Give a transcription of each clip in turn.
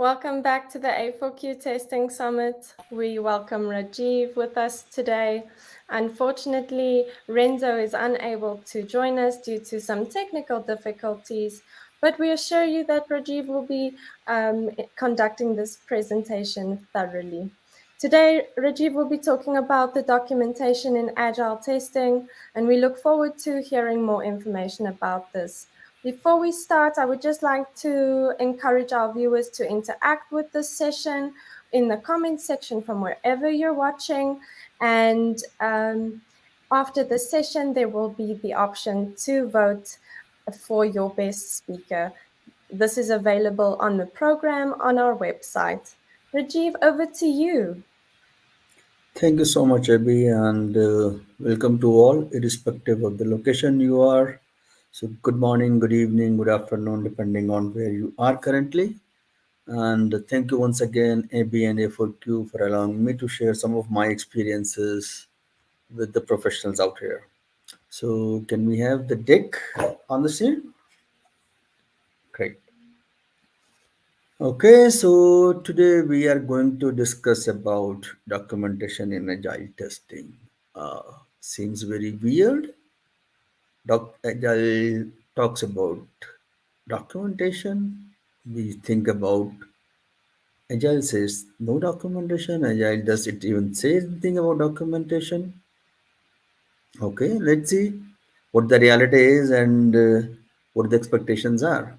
Welcome back to the A4Q Testing Summit. We welcome Rajeev with us today. Unfortunately, Renzo is unable to join us due to some technical difficulties, but we assure you that Rajeev will be conducting this presentation thoroughly. Today, Rajeev will be talking about the documentation in Agile testing, and we look forward to hearing more information about this. Before we start, I would just like to encourage our viewers to interact with this session in the comment section from wherever you're watching. And after the session, there will be the option to vote for your best speaker. This is available on the program on our website. Rajeev, over to you. Thank you so much, Abby, and welcome to all, irrespective of the location you are. So, good morning, good evening, good afternoon, depending on where you are currently. And thank you once again, Abby and A4Q, for allowing me to share some of my experiences with the professionals out here. So, can we have the deck on the scene? Great. Okay, so today we are going to discuss about documentation in agile testing. Seems very weird. Agile talks about documentation. We think about Agile says no documentation. Agile does it even say anything about documentation? Okay, let's see what the reality is and what the expectations are.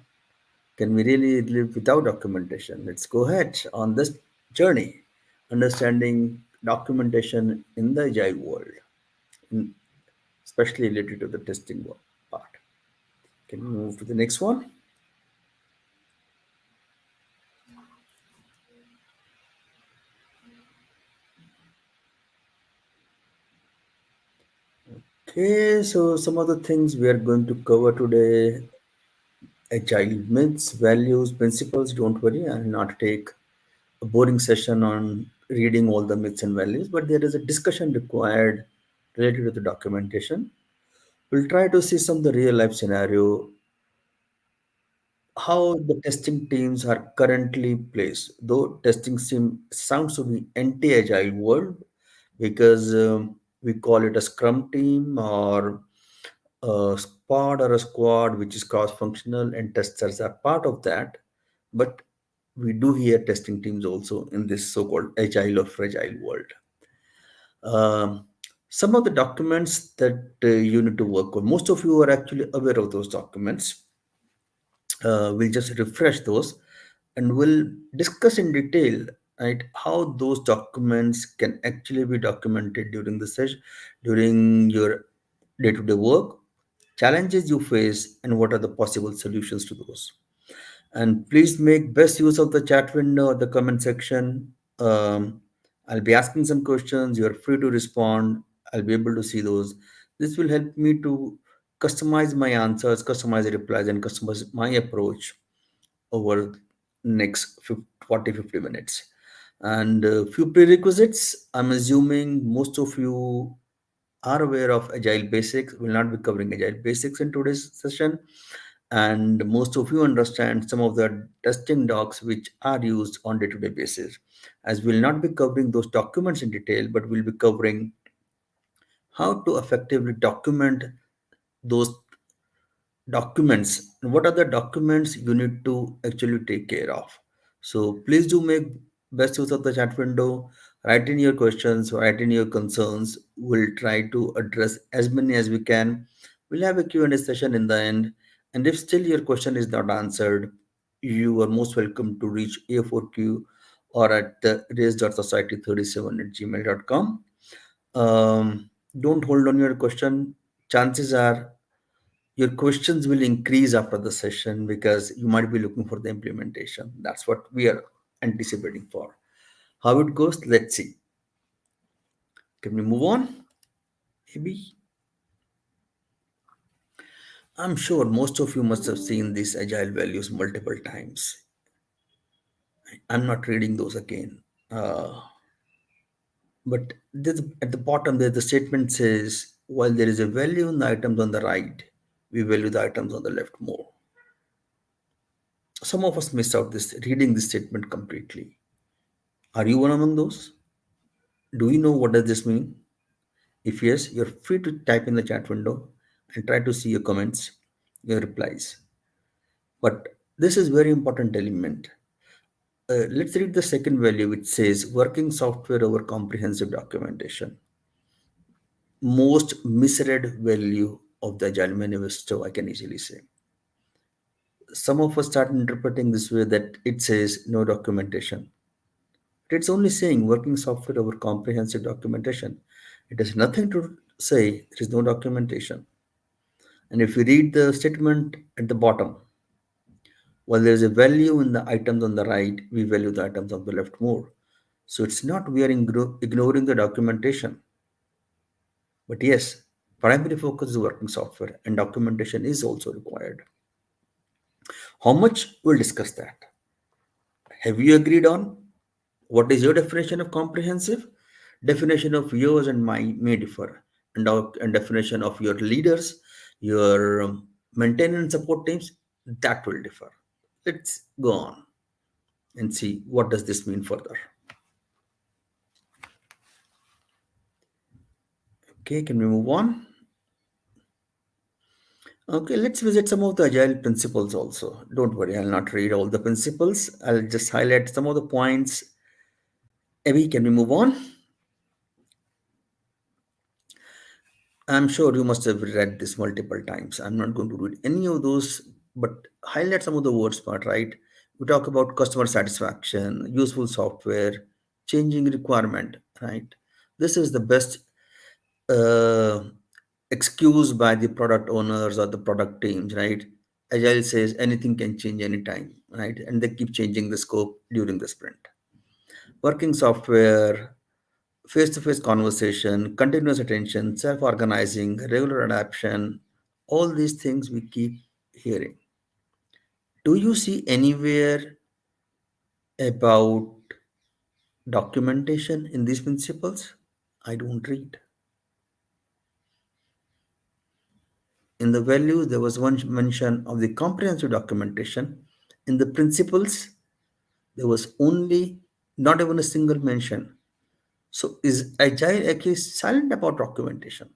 Can we really live without documentation? Let's go ahead on this journey, understanding documentation in the agile world, in- especially related to the testing part. Can we move to the next one? Okay, so some of the things we are going to cover today: agile myths, values, principles. Don't worry, I will not take a boring session on reading all the myths and values, but there is a discussion required related to the documentation. We'll try to see some of the real life scenario, how the testing teams are currently placed. Though testing sounds to be anti-agile world because we call it a scrum team or a squad or a squad which is cross-functional and testers are part of that. But we do hear testing teams also in this so-called agile or fragile world. Um, some of the documents that you need to work on, most of you are actually aware of those documents. We'll just refresh those and we'll discuss in detail, right, how those documents can actually be documented during the session, during your day-to-day work, challenges you face, and what are the possible solutions to those. And please make best use of the chat window or the comment section. I'll be asking some questions. You're free to respond. I'll be able to see those. This will help me to customize my answers, customize the replies, and customize my approach over next 40 50 minutes. And a few prerequisites. I'm assuming most of you are aware of agile basics. We'll not be covering agile basics in today's session, and most of you understand some of the testing docs which are used on day-to-day basis. As we'll not be covering those documents in detail, but we'll be covering how to effectively document those documents and what are the documents you need to actually take care of. So please do make best use of the chat window, write in your questions, write in your concerns. We'll try to address as many as we can. We'll have a Q&A session in the end, and if still your question is not answered, you are most welcome to reach A4Q or at the raise.society37 at gmail.com. Don't hold on your question. Chances are your questions will increase after the session because you might be looking for the implementation. That's what we are anticipating for. How it goes, let's see. Can we move on? Maybe. I'm sure most of you must have seen these agile values multiple times. I'm not reading those again. But at the bottom there, the statement says, while there is a value in the items on the right, we value the items on the left more. Some of us miss out this reading this statement completely. Are you one among those? Do you know what does this mean? If yes, you're free to type in the chat window and try to see your comments, your replies. But this is very important element. Let's read the second value, which says working software over comprehensive documentation. Most misread value of the Agile Manifesto, I can easily say. Some of us start interpreting this way that it says no documentation. But it's only saying working software over comprehensive documentation. It has nothing to say there is no documentation. And if you read the statement at the bottom, while there is a value in the items on the right, we value the items on the left more. So it's not we are ignoring the documentation. But yes, primary focus is working software and documentation is also required. How much? We'll discuss that. Have you agreed on what is your definition of comprehensive? Definition of yours and mine may differ, and definition of your leaders, your maintenance support teams, that will differ. Let's go on and see what does this mean further. Okay, can we move on? Okay, let's visit some of the agile principles also. Don't worry, I'll not read all the principles. I'll just highlight some of the points. Abby, can we move on? I'm sure you must have read this multiple times. I'm not going to read any of those, but highlight some of the words part, right? We talk about customer satisfaction, useful software, changing requirement, right? This is the best uh, excuse by the product owners or the product teams, right? Agile says anything can change anytime, right? And they keep changing the scope during the sprint. Working software, face to face conversation, continuous attention, self organizing, regular adaptation, all these things we keep hearing. Do you see anywhere about documentation in these principles? I don't read. In the values, there was one mention of the comprehensive documentation. In the principles, there was only not even a single mention. So, is Agile actually silent about documentation?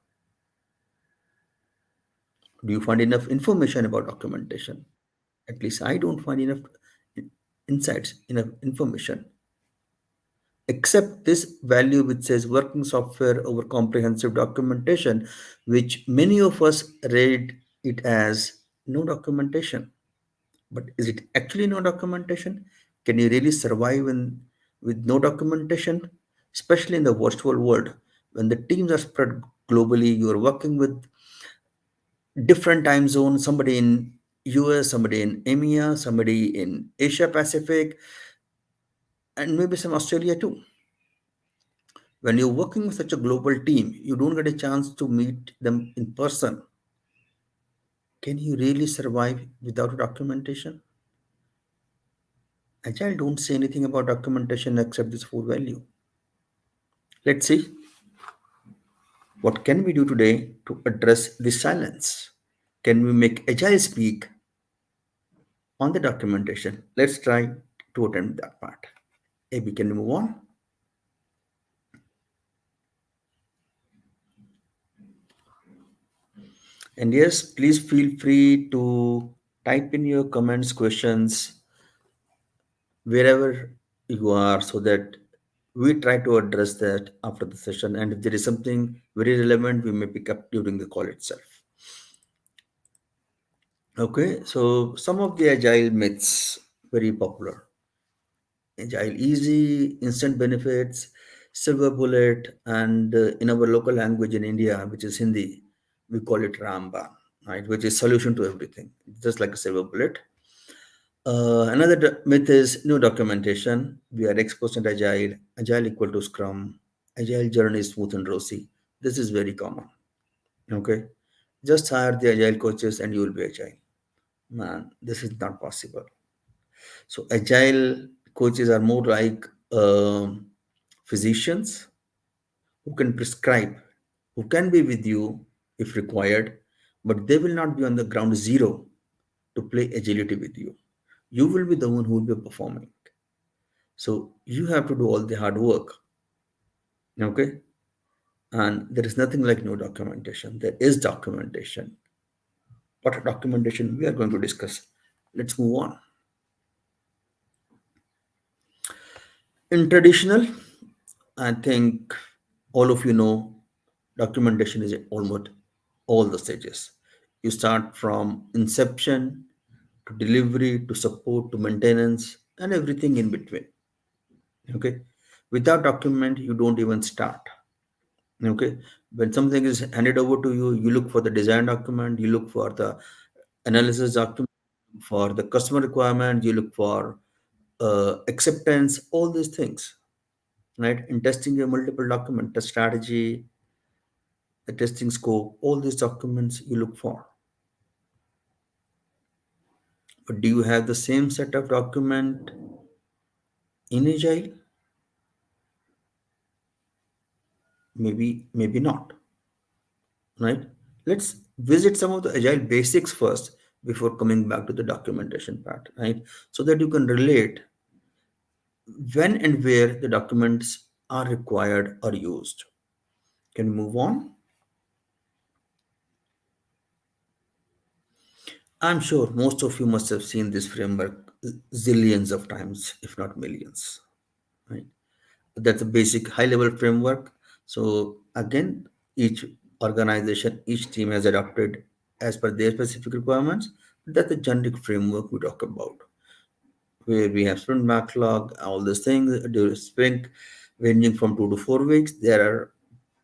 Do you find enough information about documentation? At least I don't find enough insights, enough information, except this value which says working software over comprehensive documentation, which many of us read it as no documentation. But is it actually no documentation? Can you really survive with no documentation, especially in the virtual world when the teams are spread globally? You are working with different time zones, somebody in US, somebody in EMEA, somebody in Asia Pacific, and maybe some Australia too. When you're working with such a global team, you don't get a chance to meet them in person. Can you really survive without documentation? Agile don't say anything about documentation except this four value. Let's see what can we do today to address this silence. Can we make Agile speak on the documentation? Let's try to attempt that part. Maybe can we move on? And yes, please feel free to type in your comments, questions, wherever you are, so that we try to address that after the session. And if there is something very relevant, we may pick up during the call itself. Okay, so some of the agile myths, very popular. Agile easy, instant benefits, silver bullet, and in our local language in India, which is Hindi, we call it Ramba, right? Which is solution to everything, just like a silver bullet. Another myth is no documentation. We are exposed and agile. Agile equal to Scrum. Agile journey is smooth and rosy. This is very common. Okay, just hire the agile coaches and you will be agile. Man, this is not possible. So agile coaches are more like physicians who can prescribe, who can be with you if required, but they will not be on the ground zero to play agility with you. You will be the one who will be performing. So you have to do all the hard work. Okay. And there is nothing like no documentation. There is documentation. What documentation we are going to discuss. Let's move on. In traditional, I think all of you know documentation is almost all the stages. You start from inception to delivery to support to maintenance and everything in between. Okay. Without document, you don't even start. Okay. When something is handed over to you, you look for the design document, you look for the analysis document, for the customer requirement, you look for acceptance, all these things, right? In testing your multiple document, the strategy, the testing scope, all these documents you look for. But do you have the same set of document in Agile? Maybe not, right? Let's visit some of the Agile basics first before coming back to the documentation part, right? So that you can relate when and where the documents are required or used. Can we move on? I'm sure most of you must have seen this framework zillions of times, if not millions, right? That's a basic high level framework. So again, each organization, each team has adopted as per their specific requirements. That's the generic framework we talk about, where we have sprint backlog, all these things during sprint ranging from 2 to 4 weeks. There are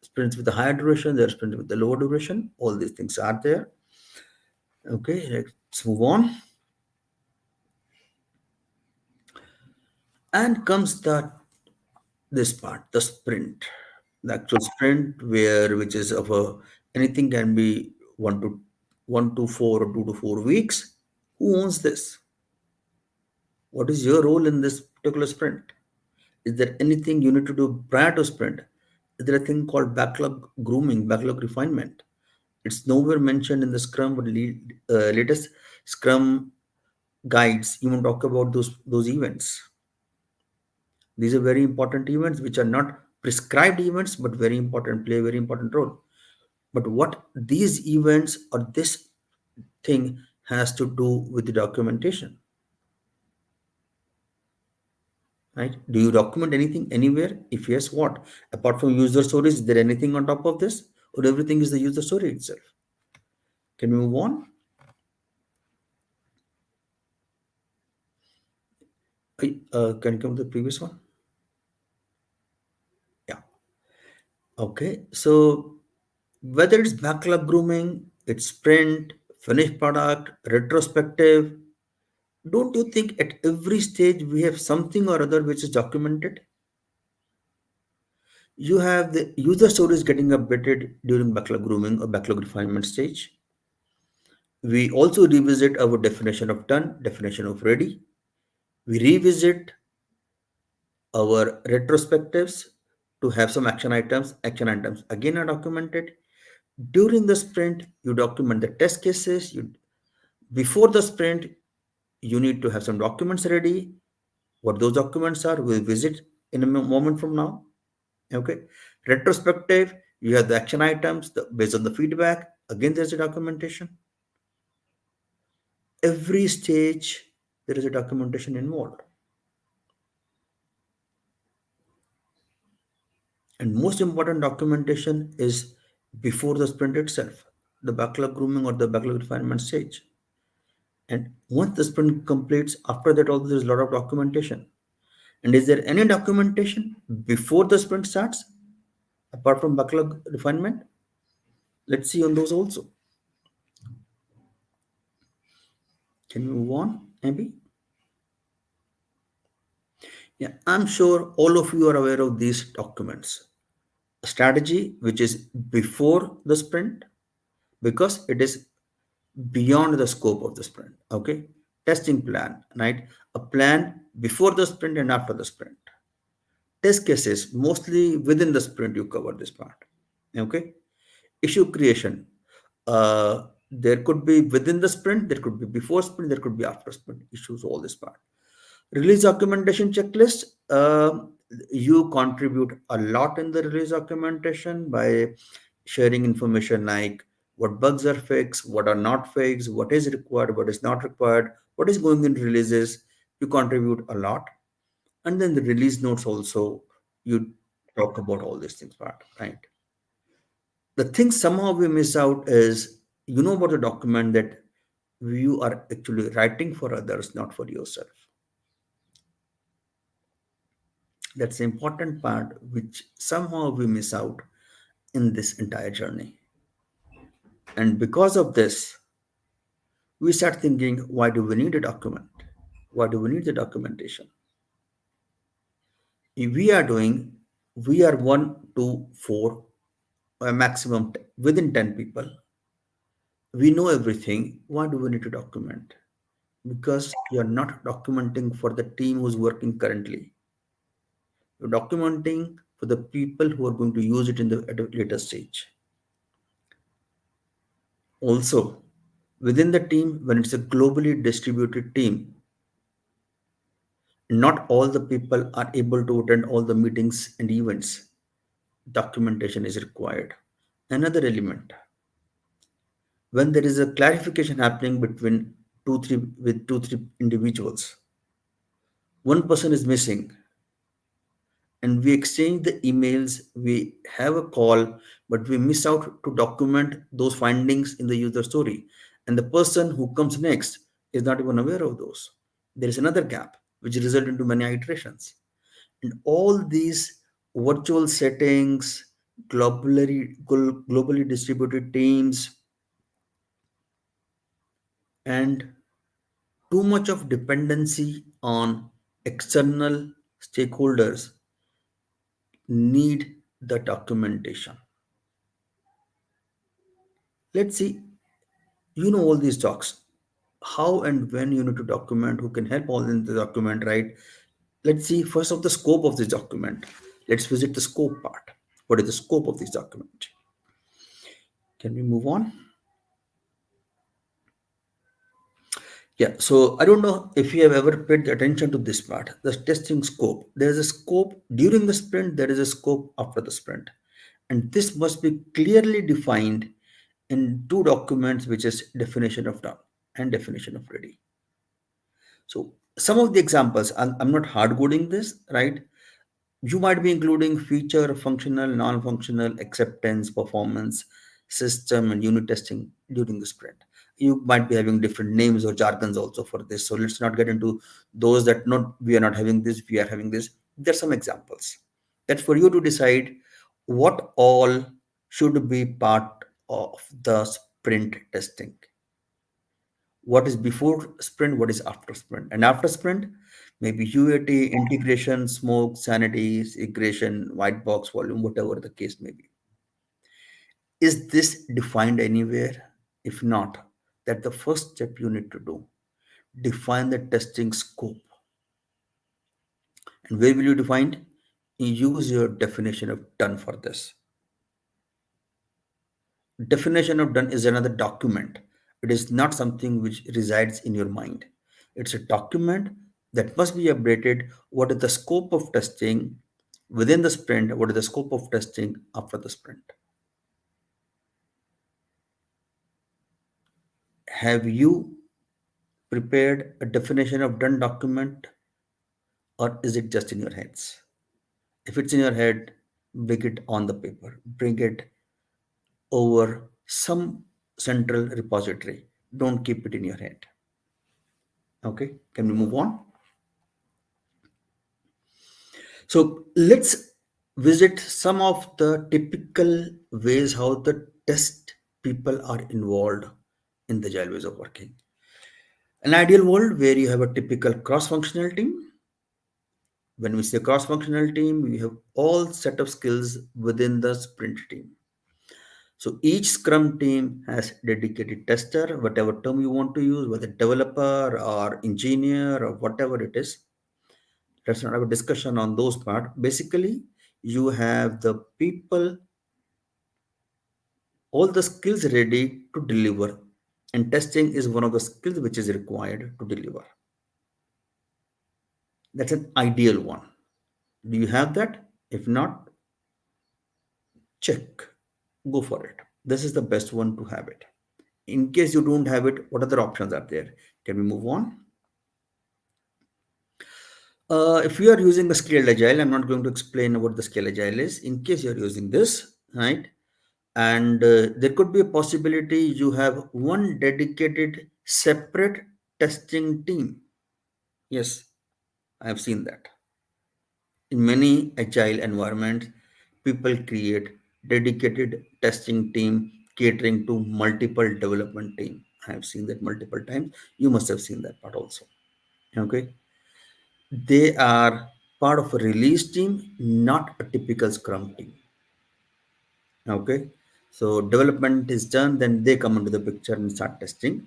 sprints with a higher duration, there are sprints with the lower duration. All these things are there. Okay, let's move on. And comes the this part, the sprint, the actual sprint, where which is of a anything can be 1 to 4 or 2 to 4 weeks. Who owns this? What is your role in this particular sprint? Is there anything you need to do prior to sprint? Is there a thing called backlog grooming, backlog refinement? It's nowhere mentioned in the Scrum, but latest Scrum guides even talk about those events. These are very important events which are not prescribed events but very important, play a very important role. But what these events or this thing has to do with the documentation, right? Do you document anything anywhere? If yes, what? Apart from user stories, is there anything on top of this? Or everything is the user story itself? Can we move on? Can you come to the previous one? Yeah. Okay. So whether it's backlog grooming, it's sprint, finished product, retrospective, don't you think at every stage we have something or other which is documented? You have the user stories getting updated during backlog grooming or backlog refinement stage. We also revisit our definition of done, definition of ready. We revisit our retrospectives to have some action items. Action items again are documented. During the sprint, you document the test cases. Before the sprint, you need to have some documents ready. What those documents are, we'll visit in a moment from now. Okay. Retrospective, you have the action items based on the feedback. Again, there's a documentation. Every stage, there is a documentation involved. And most important documentation is before the sprint itself, the backlog grooming or the backlog refinement stage. And once the sprint completes, after that, also there's a lot of documentation. And is there any documentation before the sprint starts, apart from backlog refinement? Let's see on those also. Can we move on, maybe? Yeah, I'm sure all of you are aware of these documents. Strategy, which is before the sprint, because it is beyond the scope of the sprint. Okay. Testing plan, right? A plan before the sprint and after the sprint. Test cases, mostly within the sprint, you cover this part. Okay. Issue creation. There could be within the sprint, there could be before sprint, there could be after sprint issues, all this part. Release documentation checklist. You contribute a lot in the release documentation by sharing information like what bugs are fixed, what are not fixed, what is required, what is not required, what is going in releases. You contribute a lot. And then the release notes also, you talk about all these things part, right? The thing somehow we miss out is, about the document that you are actually writing for others, not for yourself. That's the important part which somehow we miss out in this entire journey. And because of this, we start thinking, why do we need a document? Why do we need the documentation? If we are one, two, four, a maximum within 10 people. We know everything. Why do we need to document? Because you're not documenting for the team who's working currently. You're documenting for the people who are going to use it at a later stage. Also, within the team, when it's a globally distributed team, not all the people are able to attend all the meetings and events. Documentation is required. Another element, when there is a clarification happening between two, three individuals, one person is missing, and we exchange the emails, we have a call, but we miss out to document those findings in the user story. And the person who comes next is not even aware of those. There is another gap, which result into many iterations. And all these virtual settings, globally distributed teams, and too much of dependency on external stakeholders need the documentation. Let's see, all these docs, how and when you need to document, who can help all in the document, right? Let's see first of the scope of this document. Let's visit the scope part. What is the scope of this document? Can we move on? Yeah, so I don't know if you have ever paid attention to this part, the testing scope. There is a scope during the sprint, there is a scope after the sprint. And this must be clearly defined in two documents, which is definition of done and definition of ready. So some of the examples, I'm not hard coding this, right? You might be including feature, functional, non-functional, acceptance, performance, system, and unit testing during the sprint. You might be having different names or jargons also for this. So let's not get into those that not we are not having this, we are having this. There's some examples. That's for you to decide what all should be part of the sprint testing. What is before sprint, what is after sprint. And after sprint, maybe UAT, integration, smoke, sanity, segregation, white box, volume, whatever the case may be. Is this defined anywhere? If not, that the first step you need to do. Define the testing scope. And where will you define? Use your definition of done for this. Definition of done is another document. It is not something which resides in your mind. It's a document that must be updated. What is the scope of testing within the sprint? What is the scope of testing after the sprint? Have you prepared a definition of done document, or is it just in your heads? If it's in your head, bring it on the paper, bring it over some central repository. Don't keep it in your head. Okay, can we move on? So let's visit some of the typical ways how the test people are involved in the agile ways of working. An ideal world where you have a typical cross-functional team. When we say cross-functional team, we have all set of skills within the sprint team. So each Scrum team has dedicated tester, whatever term you want to use, whether developer or engineer or whatever it is. Let's not have a discussion on those part. Basically, you have the people, all the skills ready to deliver And testing is one of the skills which is required to deliver. That's an ideal one. Do you have that? If not, check. Go for it. This is the best one to have it. In case you don't have it, what other options are there? Can we move on? If you are using the scaled agile, I'm not going to explain what the scaled agile is. In case you're using this, right? And there could be a possibility you have one dedicated separate testing team. Yes, I have seen that. In many agile environments, people create dedicated testing team catering to multiple development team. I have seen that multiple times. You must have seen that part also. Okay. They are part of a release team, not a typical scrum team. Okay. So development is done, then they come into the picture and start testing.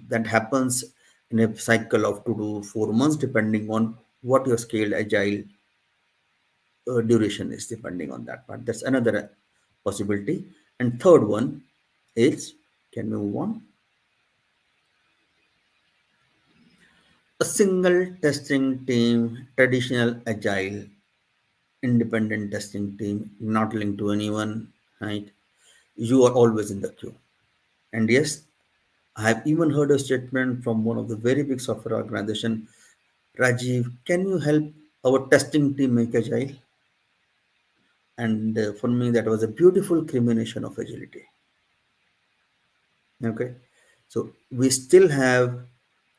That happens in a cycle of 2 to 4 months, depending on what your scaled agile duration is, depending on that part. That's another possibility. And third one is, can we move on? A single testing team, traditional agile, independent testing team, not linked to anyone, right? You are always in the queue. And yes, I have even heard a statement from one of the very big software organization, Rajeev, can you help our testing team make agile? And for me, that was a beautiful culmination of agility. Okay, so we still have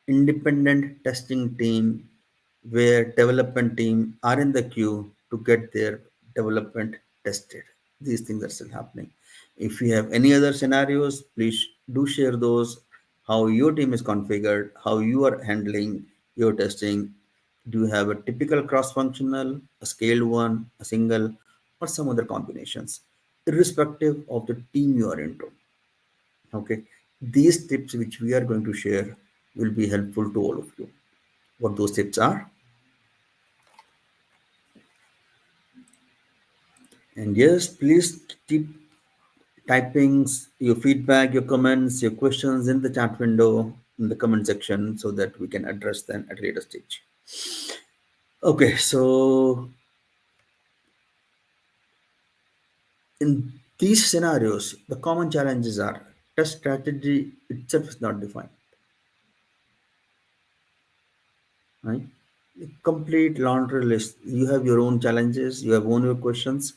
independent testing team where development team are in the queue to get their development tested. These things are still happening. If you have any other scenarios, please do share those. How your team is configured, how you are handling your testing. Do you have a typical cross-functional, a scaled one, a single, or some other combinations, irrespective of the team you are into? Okay, these tips which we are going to share will be helpful to all of you. What those tips are, and yes, please keep typing your feedback, your comments, your questions in the chat window in the comment section so that we can address them at a later stage. Okay, so in these scenarios, the common challenges are test strategy itself is not defined, right? Complete laundry list. You have your own challenges, you have own your questions.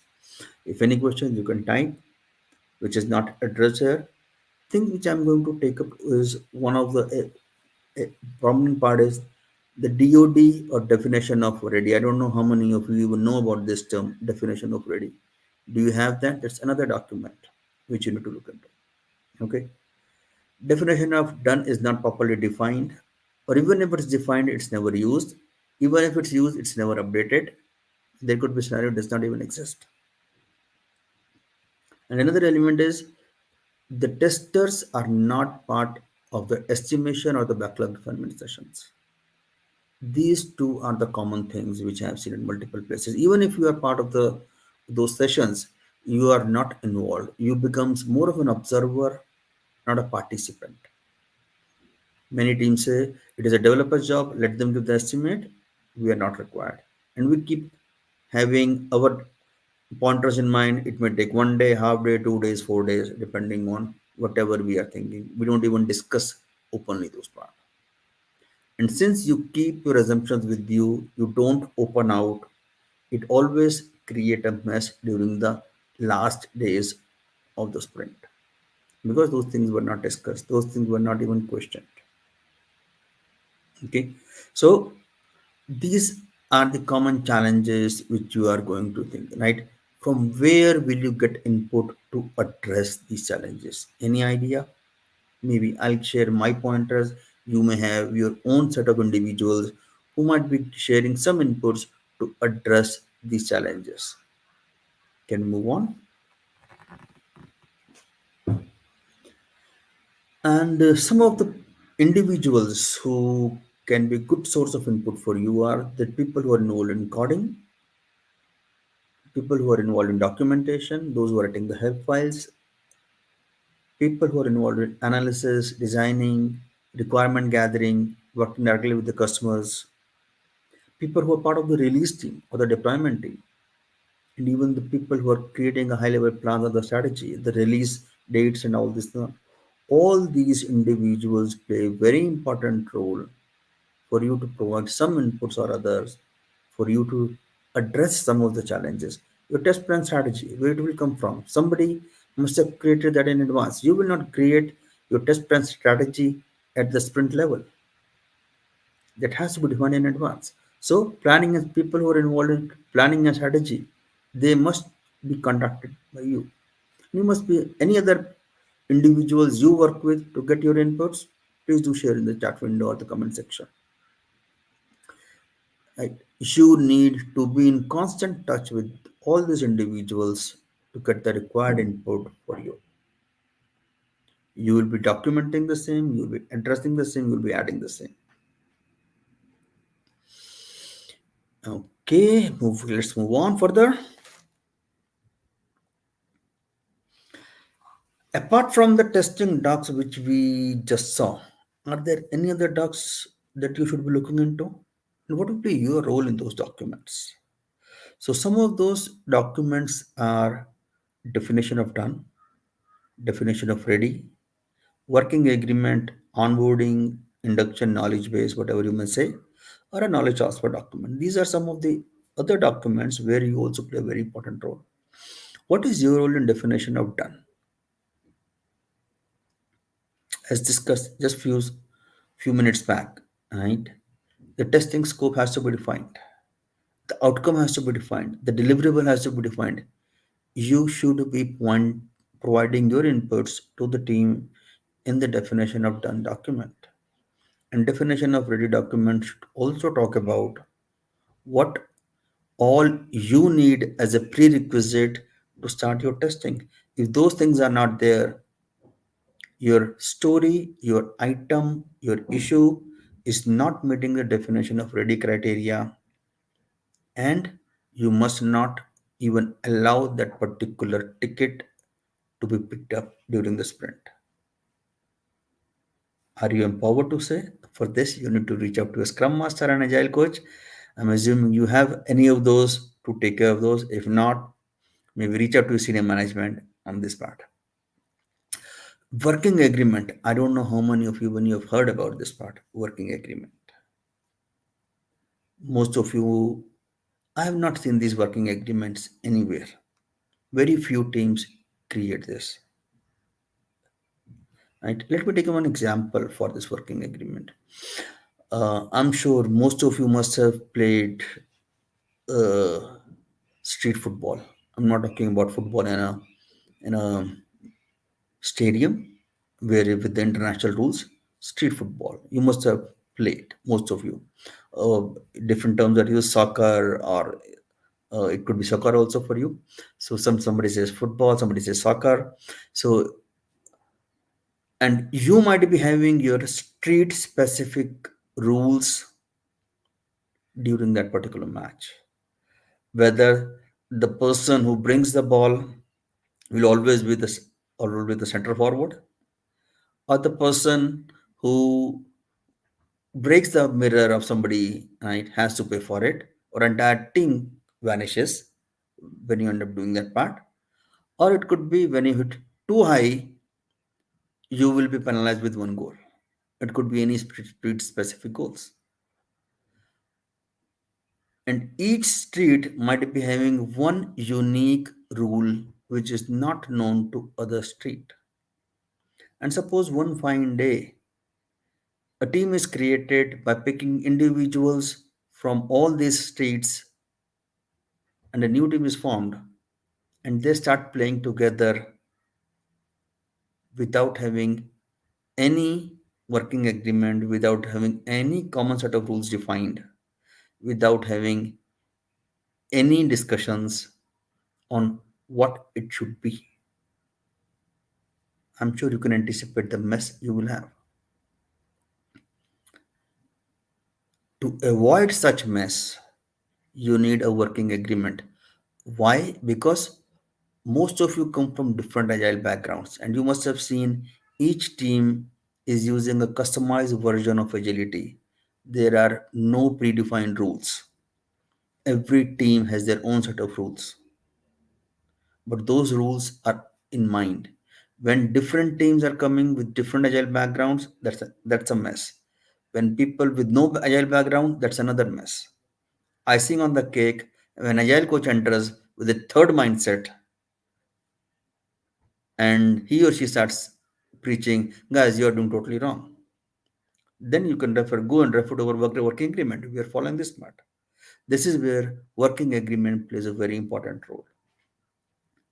If any questions you can type, which is not addressed here. Thing which I'm going to take up is one of the prominent part is the DOD or definition of ready. I don't know how many of you even know about this term, definition of ready. Do you have that? That's another document which you need to look into. Okay. Definition of done is not properly defined, or even if it's defined, it's never used. Even if it's used, it's never updated. There could be scenario does not even exist. And another element is the testers are not part of the estimation or the backlog development sessions. These two are the common things which I have seen in multiple places. Even if you are part of the those sessions, you are not involved. You becomes more of an observer, not a participant. Many teams say it is a developer's job, let them give the estimate. We are not required. And we keep having our pointers in mind. It may take 1 day, half day, 2 days, 4 days, depending on whatever we are thinking. We don't even discuss openly those parts. And since you keep your assumptions with you, you don't open out, it always create a mess during the last days of the sprint. Because those things were not discussed, those things were not even questioned. Okay. So these are the common challenges which you are going to think, right? From where will you get input to address these challenges? Any idea? Maybe I'll share my pointers. You may have your own set of individuals who might be sharing some inputs to address these challenges. Can we move on? And some of the individuals who can be good source of input for you are the people who are involved in coding, people who are involved in documentation, those who are writing the help files, people who are involved in analysis, designing, requirement gathering, working directly with the customers, people who are part of the release team or the deployment team, and even the people who are creating a high level plan of the strategy, the release dates, and all this stuff. All these individuals play a very important role for you to provide some inputs or others, for you to address some of the challenges. Your test plan strategy, where it will come from? Somebody must have created that in advance. You will not create your test plan strategy at the sprint level. That has to be defined in advance. So, planning and people who are involved in planning and strategy, they must be conducted by you. You must be any other individuals you work with to get your inputs. Please do share in the chat window or the comment section. Right? You need to be in constant touch with all these individuals to get the required input for you. You will be documenting the same, you will be addressing the same, you will be adding the same. Okay, let's move on further. Apart from the testing docs which we just saw, are there any other docs that you should be looking into? And what would be your role in those documents? So some of those documents are definition of done, definition of ready, working agreement, onboarding, induction, knowledge base, whatever you may say, or a knowledge transfer document. These are some of the other documents where you also play a very important role. What is your role in definition of done? As discussed just few minutes back, right? The testing scope has to be defined. The outcome has to be defined. The deliverable has to be defined. You should be providing your inputs to the team in the definition of done document. And definition of ready document should also talk about what all you need as a prerequisite to start your testing. If those things are not there, your story, your item, your issue is not meeting the definition of ready criteria, and you must not even allow that particular ticket to be picked up during the sprint. Are you empowered to say? For this, you need to reach out to a scrum master and agile coach. I'm assuming you have any of those to take care of those. If not, maybe reach out to senior management on this part. Working agreement. I don't know how many of you, when you have heard about this part, working agreement. Most of you, I have not seen these working agreements anywhere. Very few teams create this. Right? Let me take one example for this working agreement. I'm sure most of you must have played uh, street football. I'm not talking about football in a stadium where with the international rules. Street football. You must have played, most of you. Uh, Different terms are used, soccer, or it could be soccer also for you. So somebody says football, somebody says soccer. So and you might be having your street specific rules during that particular match, whether the person who brings the ball will always be the center forward, or the person who breaks the mirror of somebody, right, has to pay for it, or entire team vanishes when you end up doing that part. Or it could be when you hit too high, you will be penalized with one goal. It could be any street specific goals. And each street might be having one unique rule which is not known to other street. And suppose one fine day, a team is created by picking individuals from all these streets, and a new team is formed, and they start playing together without having any working agreement, without having any common set of rules defined, without having any discussions on what it should be. I'm sure you can anticipate the mess you will have. To avoid such mess, you need a working agreement. Why? Because Most of you come from different agile backgrounds, and you must have seen each team is using a customized version of agility. There are no predefined rules. Every team has their own set of rules, but those rules are in mind. When different teams are coming with different agile backgrounds, that's a mess. When people with no agile background, that's another mess. Icing on the cake, when agile coach enters with a third mindset and he or she starts preaching, guys, you are doing totally wrong. Then you can go and refer to our working agreement. We are following this part. This is where working agreement plays a very important role.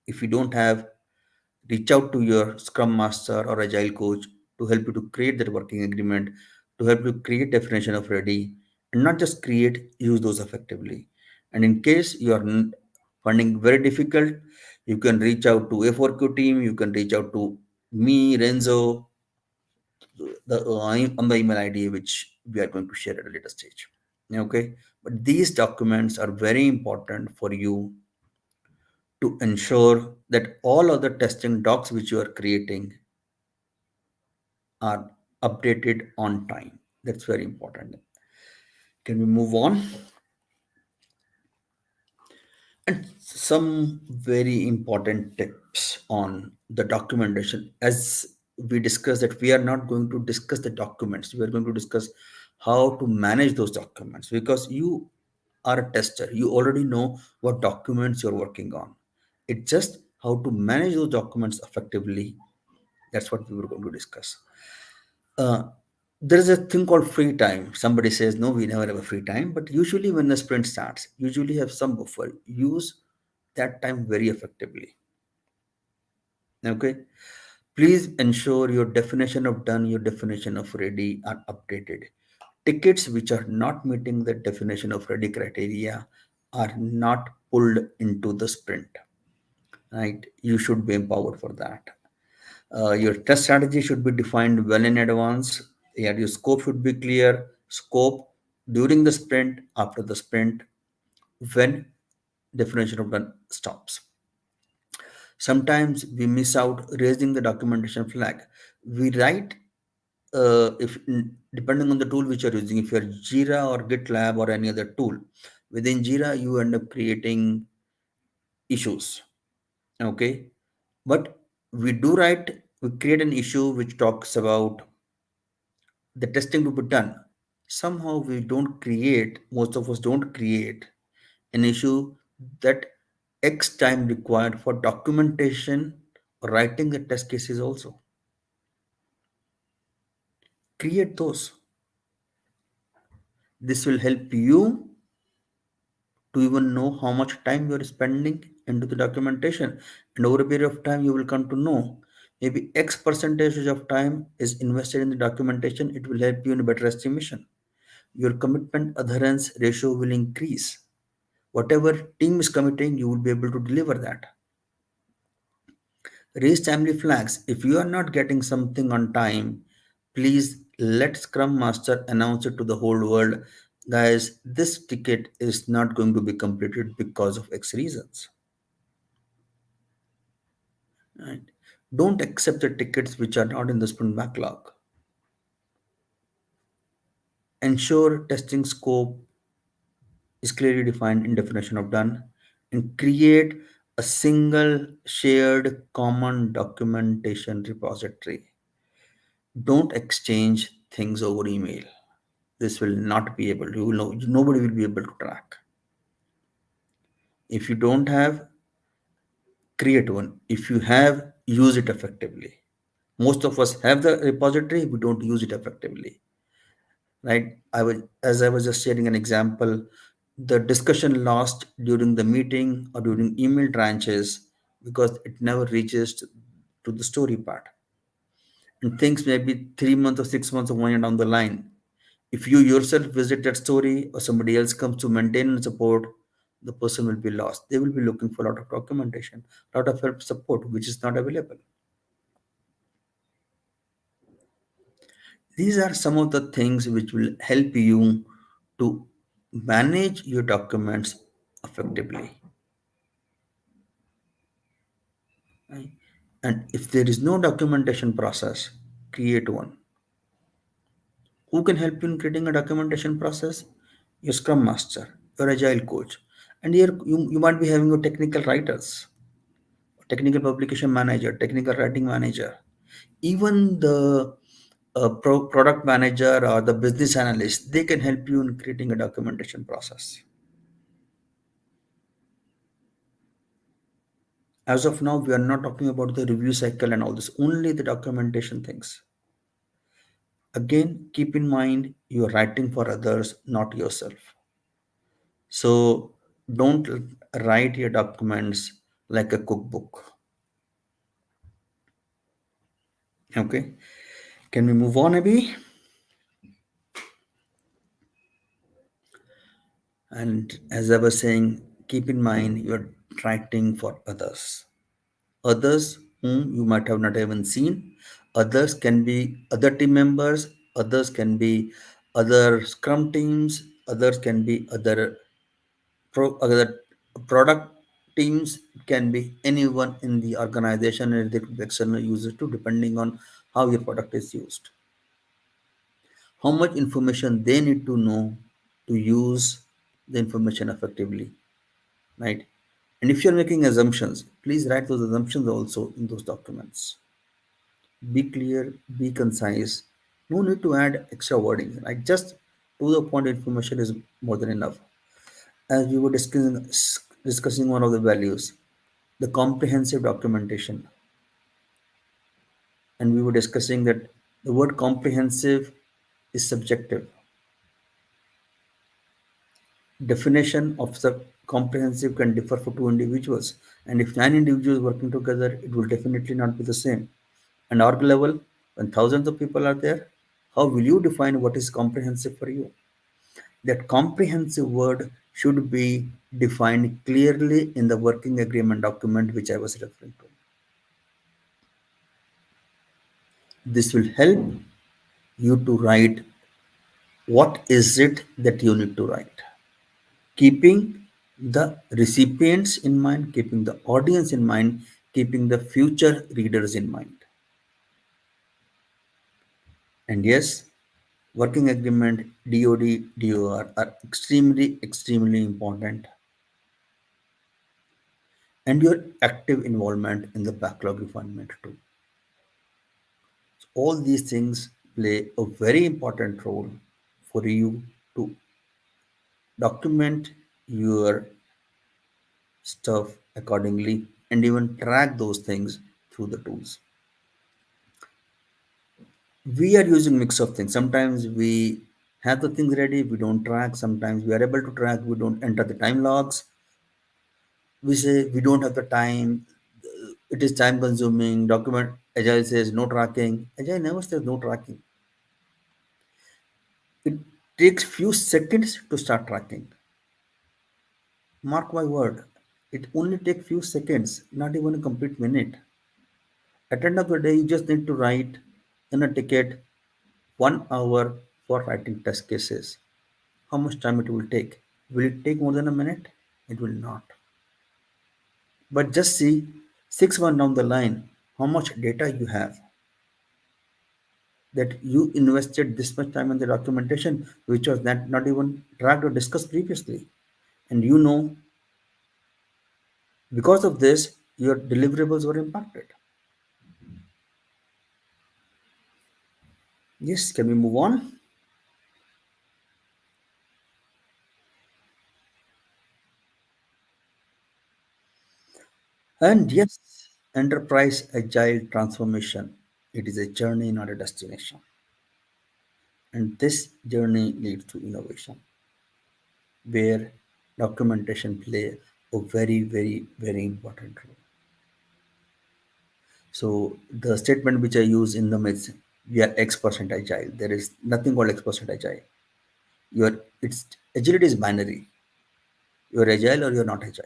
If you don't have, reach out to your scrum master or agile coach to help you to create that working agreement, to help you create definition of ready, and not just create, use those effectively. And in case you are finding very difficult, you can reach out to A4Q team, you can reach out to me, Renzo, on the email ID which we are going to share at a later stage. Okay, but these documents are very important for you to ensure that all other testing docs which you are creating are updated on time. That's very important. Can we move on? And some very important tips on the documentation. As we discussed, that we are not going to discuss the documents, we are going to discuss how to manage those documents, because you are a tester, you already know what documents you're working on. It's just how to manage those documents effectively. That's what we were going to discuss. uh, there is a thing called free time. Somebody says, no, we never have a free time. But usually, when the sprint starts, usually have some buffer. Use that time very effectively. Okay. Please ensure your definition of done, your definition of ready are updated. Tickets which are not meeting the definition of ready criteria are not pulled into the sprint. Right. You should be empowered for that. Your test strategy should be defined well in advance. Yeah, your scope should be clear. Scope during the sprint, after the sprint, when definition of done stops. Sometimes we miss out raising the documentation flag. We write, if depending on the tool which you're using, if you're Jira or GitLab or any other tool, within Jira you end up creating issues. Okay, but we create an issue which talks about the testing to be done. Somehow we don't create, most of us don't create an issue that X time required for documentation, writing the test cases also. Create those. This will help you to even know how much time you are spending into the documentation. And over a period of time, you will come to know maybe X percentage of time is invested in the documentation. It will help you in a better estimation. Your commitment adherence ratio will increase. Whatever team is committing, you will be able to deliver that. Raise timely flags. If you are not getting something on time, please let Scrum Master announce it to the whole world. Guys, this ticket is not going to be completed because of X reasons. Right? Don't accept the tickets which are not in the sprint backlog. Ensure testing scope is clearly defined in definition of done, and create a single shared common documentation repository. Don't exchange things over email. This will not be able, you will know, nobody will be able to track. If you don't have, create one. If you have, use it effectively. Most of us have the repository, we don't use it effectively. Right, as I was just sharing an example, the discussion lost during the meeting or during email tranches because it never reaches to the story part, and things may be 3 months or 6 months of one year down the line. If you yourself visit that story or somebody else comes to maintain and support, the person will be lost. They will be looking for a lot of documentation, a lot of help support, which is not available. These are some of the things which will help you to manage your documents effectively. And if there is no documentation process, create one. Who can help you in creating a documentation process? Your Scrum Master, your Agile coach. And here you might be having your technical writers, technical publication manager, technical writing manager, even the product manager or the business analyst. They can help you in creating a documentation process. As of now, we are not talking about the review cycle and all this, only the documentation things. Again, keep in mind you're writing for others, not yourself. So don't write your documents like a cookbook. Okay, can we move on, Abhi? And as I was saying, keep in mind you're writing for others. Others whom you might have not even seen. Others can be other team members, others can be other scrum teams, others can be other product teams, it can be anyone in the organization, and the external users too, depending on how your product is used. How much information they need to know to use the information effectively, right? And if you're making assumptions, please write those assumptions also in those documents. Be clear, be concise. No need to add extra wording. Like just to the point information is more than enough. As we were discussing one of the values, the comprehensive documentation, and we were discussing that the word comprehensive is subjective. Definition of the comprehensive can differ for two individuals, and if nine individuals working together, it will definitely not be the same. And org level, when thousands of people are there, how will you define what is comprehensive for you? That comprehensive word should be defined clearly in the working agreement document which I was referring to. This will help you to write what is it that you need to write, keeping the recipients in mind, keeping the audience in mind, keeping the future readers in mind. And yes, working agreement, DOD, DOR are extremely important. And your active involvement in the backlog refinement too. So all these things play a very important role for you to document your stuff accordingly and even track those things through the tools. We are using mix of things. Sometimes we have the things ready, we don't track. Sometimes we are able to track, we don't enter the time logs. We say we don't have the time, it is time consuming. Document Agile says no tracking. Agile never says no tracking. It takes few seconds to start tracking. Mark my word. It only takes few seconds, not even a complete minute. At the end of the day, you just need to write in a ticket 1 hour for writing test cases. How much time it will take? Will it take more than a minute? It will not. But just see 6 months down the line how much data you have, that you invested this much time in the documentation which was not even tracked or discussed previously. And you know, because of this, your deliverables were impacted. Yes, can we move on? And yes, enterprise agile transformation. It is a journey, not a destination. And this journey leads to innovation, where documentation play a very important role. So the statement which I use in the myths, we are X% agile. There is nothing called X% agile. It's agility is binary. You're agile or you're not agile.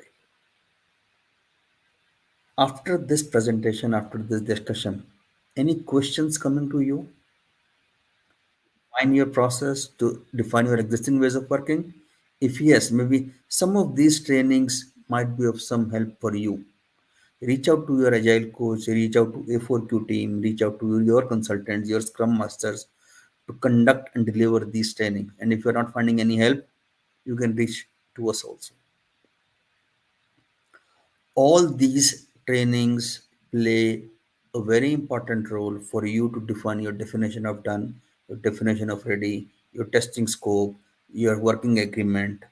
After this presentation, after this discussion, any questions coming to you? Define your process to define your existing ways of working. If yes, maybe some of these trainings might be of some help for you. Reach out to your agile coach, reach out to A4Q team, reach out to your consultants, your scrum masters to conduct and deliver these training. And if you're not finding any help, you can reach to us also. All these trainings play a very important role for you to define your definition of done, your definition of ready, your testing scope, your working agreement,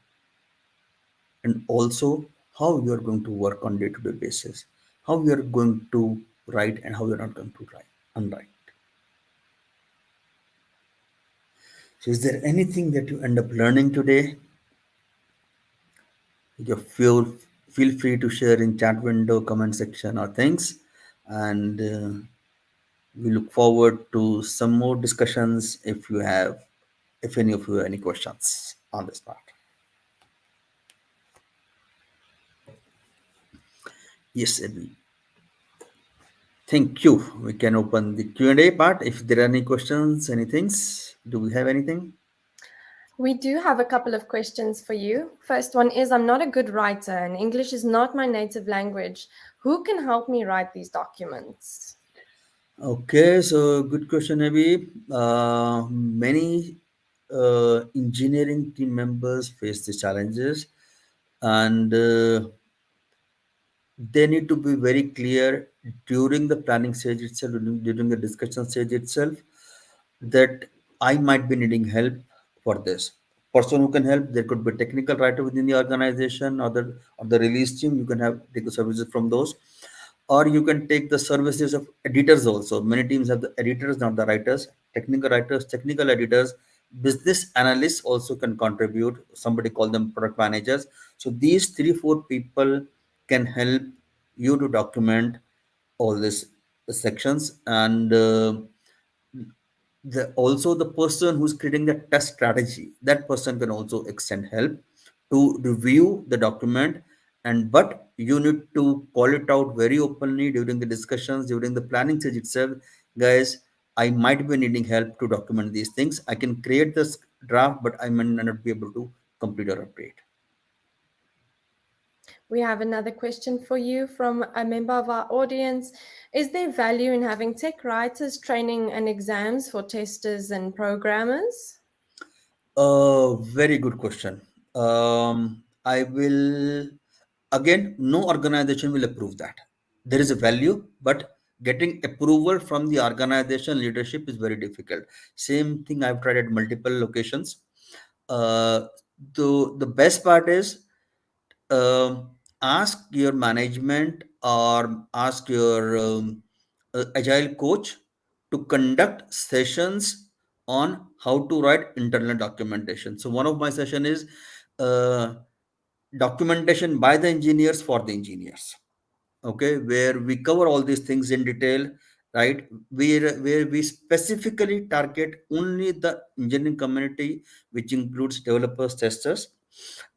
and also how you are going to work on day-to-day basis, how you are going to write and how you are not going to write unwrite. So is there anything that you end up learning today? You feel free to share in chat window, comment section, or things, and we look forward to some more discussions if any of you have any questions on this part. Yes, Abhi. Thank you. We can open the Q&A part. If there are any questions, any things, do we have anything? We do have a couple of questions for you. First one is, I'm not a good writer and English is not my native language. Who can help me write these documents? Okay, so good question, Abhi. Many engineering team members face the challenges, and they need to be very clear during the planning stage itself, during the discussion stage itself, that I might be needing help for this. Person who can help, there could be technical writer within the organization or the release team. You can have take the services from those, or you can take the services of editors also. Many teams have the editors, not the writers, technical editors, business analysts also can contribute. Somebody call them product managers. So these 3 4 people can help you to document all these sections, and also the person who's creating the test strategy, that person can also extend help to review the document. And but you need to call it out very openly during the discussions, during the planning stage itself. Guys, I might be needing help to document these things. I can create this draft, but I may not be able to complete or update. We have another question for you from a member of our audience. Is there value in having tech writers training and exams for testers and programmers? Very good question. I will, again, no organization will approve that. There is a value, but getting approval from the organization leadership is very difficult. Same thing I've tried at multiple locations. Uh, the best part is, ask your management or ask your agile coach to conduct sessions on how to write internal documentation. So one of my session is uh, documentation by the engineers for the engineers. Okay, where we cover all these things in detail, right? Where we specifically target only the engineering community, which includes developers, testers.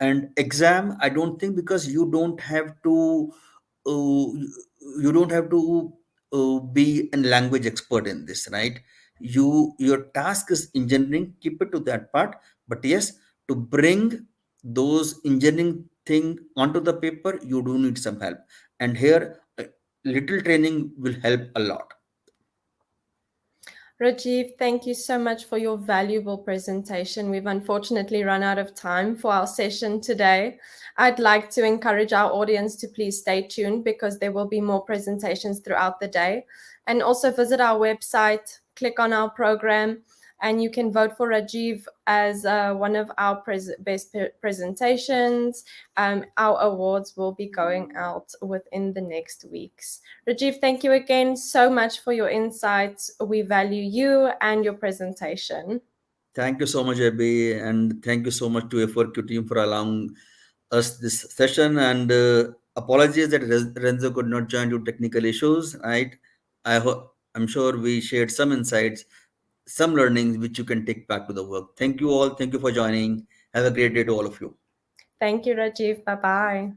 And exam, I don't think, because uh, you don't have to be a language expert in this, right? Your task is engineering, keep it to that part. But yes, to bring those engineering thing onto the paper, you do need some help. And here, little training will help a lot. Rajeev, thank you so much for your valuable presentation. We've unfortunately run out of time for our session today. I'd like to encourage our audience to please stay tuned because there will be more presentations throughout the day. And also visit our website, click on our program, and you can vote for Rajeev as one of our best presentations. Our awards will be going out within the next weeks. Rajeev, thank you again so much for your insights. We value you and your presentation. Thank you so much, Abby, and thank you so much to A4Q team for allowing us this session. And apologies that Renzo could not join due to technical issues. Right? I'm sure we shared some insights, some learnings which you can take back to the work. Thank you all. Thank you for joining. Have a great day to all of you. Thank you, Rajeev. Bye bye.